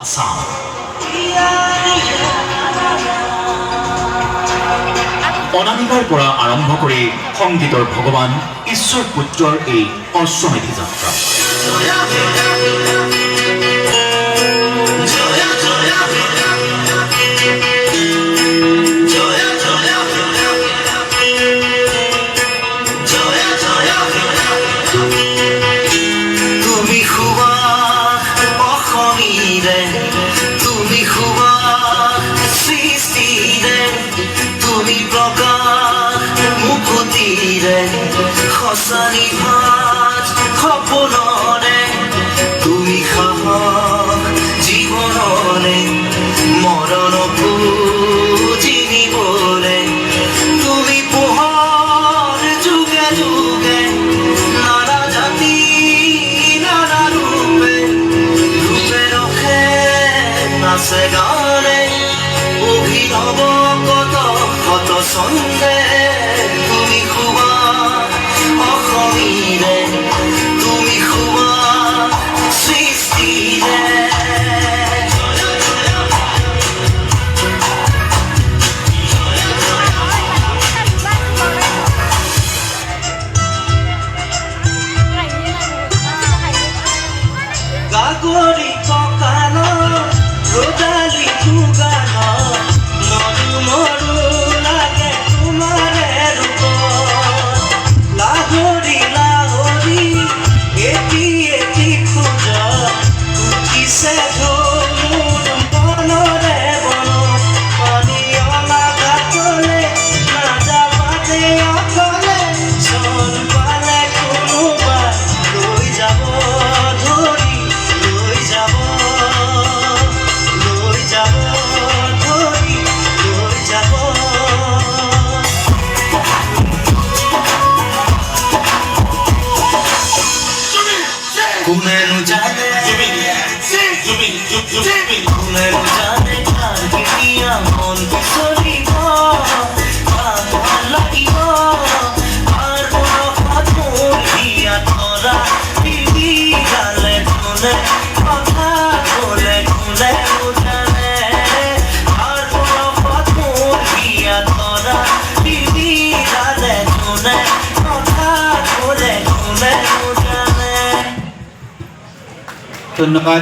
আসাম অনামিকাৰ পৰা আৰম্ভ কৰি সংগীতৰ ভগৱান ঈশ্বৰ পুত্ৰৰ এই অশ্বমেধী যাত্ৰা খসানি ভাজ সপনরে তুমি সাহস জীবনরে মরণ পুজিনিবরে তুমি পোহর যুগে যুগে নানা জাতি নানা রূপে রূপে রখে নাচে গানে অভিনব কত কত ছন্দে তুমি খুবা অসমীৰে তুমি খুবা সৃষ্টিৰে গাগৰি কঁকাল ৰদালি দুগাল মৰু মৰু লাগে তোমাৰে ৰূপ লাহৰি লাহৰি এটি এটি খোজ উঠিছে মোৰ বনৰে বন পানী অনাগা তলে নাযাবাতে অকলে চল পালে কোনোবা লৈ যাব ধৰি লৈ যাব ধৰি লৈ যাব কোনেনো জানে কোনেনো জানে কাৰ কেতিয়া মন চলিব পাগল লাগিব আৰ বৰফত মোৰ হিয়া ধৰা দিবি গালে কোনে কথা ক'লে কোনে জানে আৰ বৰফত মোৰ হিয়া ধৰা দিবি গালে কোনে কথা ক'লে কোনে জানে। ধন্যবাদ।